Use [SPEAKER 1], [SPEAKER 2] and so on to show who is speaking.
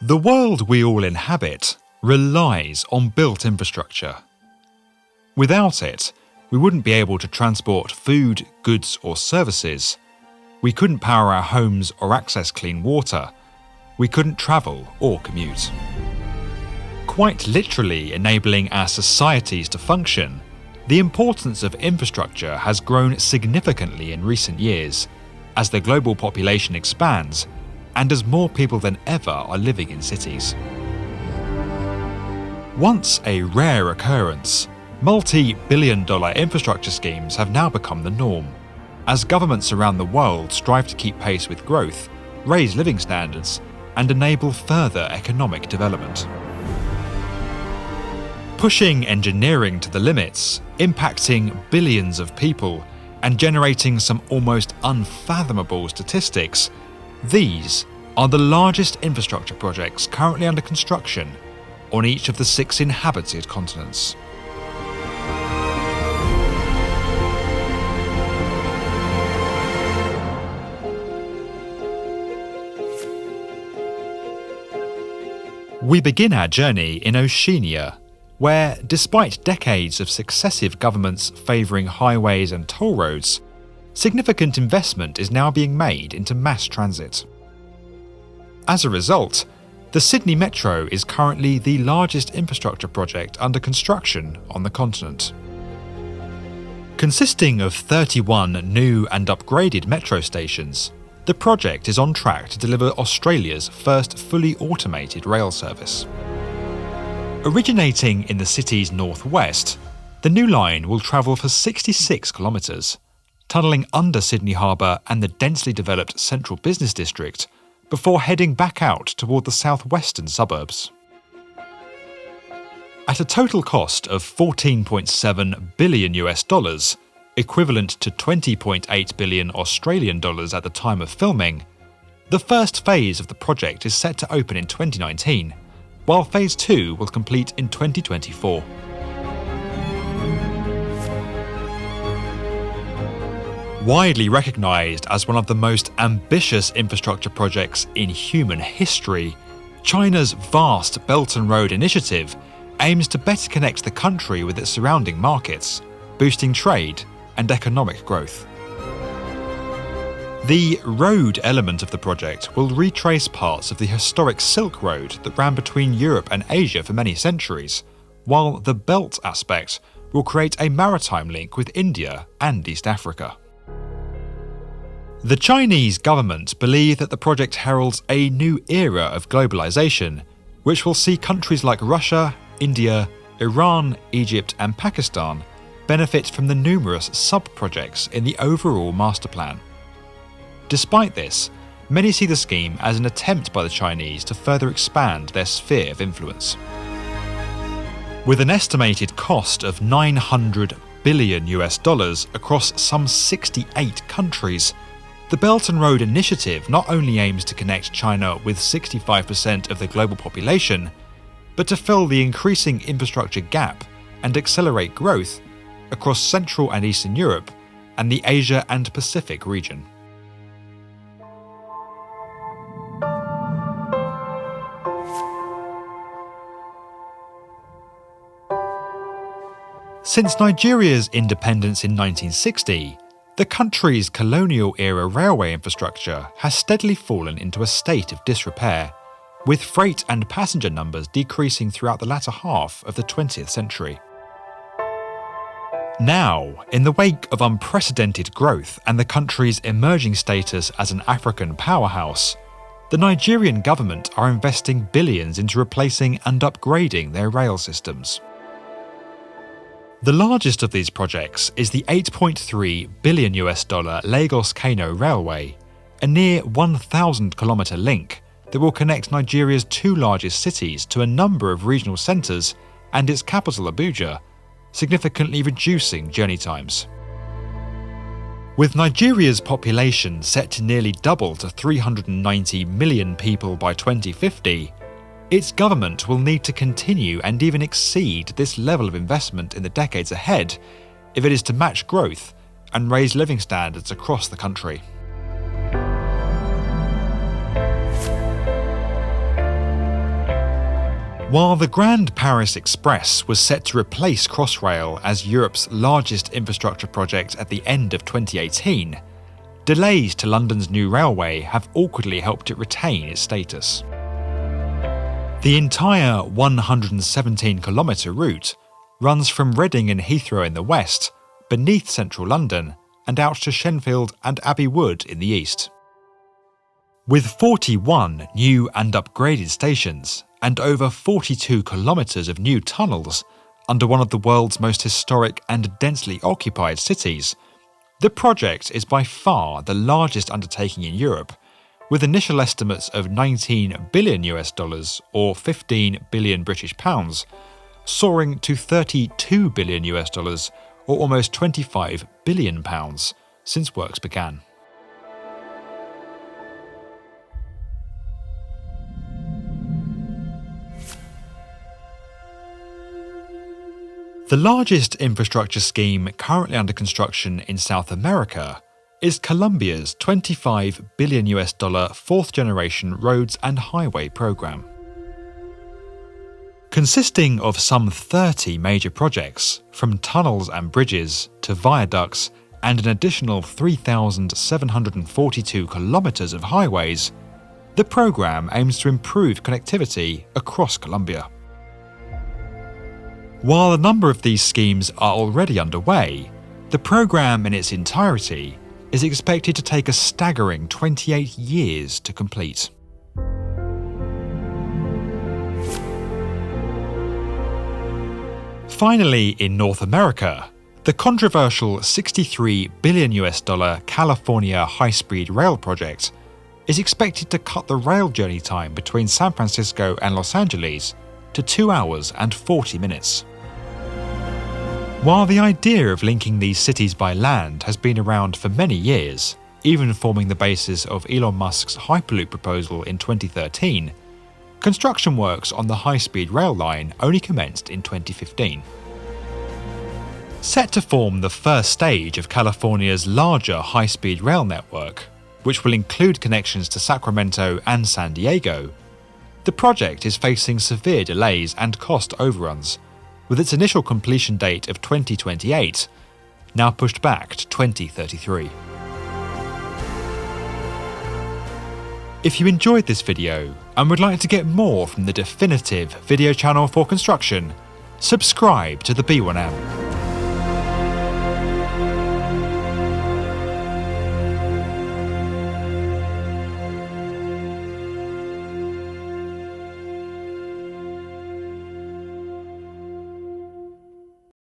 [SPEAKER 1] The world we all inhabit relies on built infrastructure. Without it, we wouldn't be able to transport food, goods, or services. We couldn't power our homes or access clean water. We couldn't travel or commute. Quite literally enabling our societies to function, the importance of infrastructure has grown significantly in recent years as the global population expands and as more people than ever are living in cities. Once a rare occurrence, multi-billion-dollar infrastructure schemes have now become the norm, as governments around the world strive to keep pace with growth, raise living standards, and enable further economic development. Pushing engineering to the limits, impacting billions of people, and generating some almost unfathomable statistics, these are the largest infrastructure projects currently under construction on each of the 6 inhabited continents. We begin our journey in Oceania, where, despite decades of successive governments favouring highways and toll roads, significant investment is now being made into mass transit. As a result, the Sydney Metro is currently the largest infrastructure project under construction on the continent. Consisting of 31 new and upgraded metro stations, the project is on track to deliver Australia's first fully automated rail service. Originating in the city's northwest, the new line will travel for 66 kilometres, tunnelling under Sydney Harbour and the densely developed central business district before heading back out toward the southwestern suburbs. At a total cost of $14.7 billion, equivalent to 20.8 billion Australian dollars at the time of filming, the first phase of the project is set to open in 2019, while Phase 2 will complete in 2024. Widely recognised as one of the most ambitious infrastructure projects in human history, China's vast Belt and Road Initiative aims to better connect the country with its surrounding markets, boosting trade and economic growth. The road element of the project will retrace parts of the historic Silk Road that ran between Europe and Asia for many centuries, while the belt aspect will create a maritime link with India and East Africa. The Chinese government believe that the project heralds a new era of globalization, which will see countries like Russia, India, Iran, Egypt, and Pakistan benefit from the numerous sub-projects in the overall master plan. Despite this, many see the scheme as an attempt by the Chinese to further expand their sphere of influence. With an estimated cost of $900 billion across some 68 countries, the Belt and Road Initiative not only aims to connect China with 65% of the global population, but to fill the increasing infrastructure gap and accelerate growth across Central and Eastern Europe and the Asia and Pacific region. Since Nigeria's independence in 1960, the country's colonial-era railway infrastructure has steadily fallen into a state of disrepair, with freight and passenger numbers decreasing throughout the latter half of the 20th century. Now, in the wake of unprecedented growth and the country's emerging status as an African powerhouse, the Nigerian government are investing billions into replacing and upgrading their rail systems. The largest of these projects is the $8.3 billion Lagos-Kano Railway, a near 1,000-kilometre link that will connect Nigeria's 2 largest cities to a number of regional centres and its capital Abuja, significantly reducing journey times. With Nigeria's population set to nearly double to 390 million people by 2050, its government will need to continue and even exceed this level of investment in the decades ahead if it is to match growth and raise living standards across the country. While the Grand Paris Express was set to replace Crossrail as Europe's largest infrastructure project at the end of 2018, delays to London's new railway have awkwardly helped it retain its status. The entire 117-kilometre route runs from Reading and Heathrow in the west, beneath central London, and out to Shenfield and Abbey Wood in the east. With 41 new and upgraded stations and over 42 kilometres of new tunnels under one of the world's most historic and densely occupied cities, the project is by far the largest undertaking in Europe, with initial estimates of $19 billion or 15 billion British pounds, soaring to $32 billion or almost 25 billion pounds since works began. The largest infrastructure scheme currently under construction in South America is Colombia's $25 billion fourth-generation roads and highway program. Consisting of some 30 major projects, from tunnels and bridges to viaducts and an additional 3,742 kilometres of highways, the program aims to improve connectivity across Colombia. While a number of these schemes are already underway, the program in its entirety is expected to take a staggering 28 years to complete. Finally, in North America, the controversial $63 billion California high-speed rail project is expected to cut the rail journey time between San Francisco and Los Angeles to 2 hours and 40 minutes. While the idea of linking these cities by land has been around for many years, even forming the basis of Elon Musk's Hyperloop proposal in 2013, construction works on the high-speed rail line only commenced in 2015. Set to form the first stage of California's larger high-speed rail network, which will include connections to Sacramento and San Diego, the project is facing severe delays and cost overruns, with its initial completion date of 2028 now pushed back to 2033. If you enjoyed this video and would like to get more from the definitive video channel for construction, subscribe to the B1M.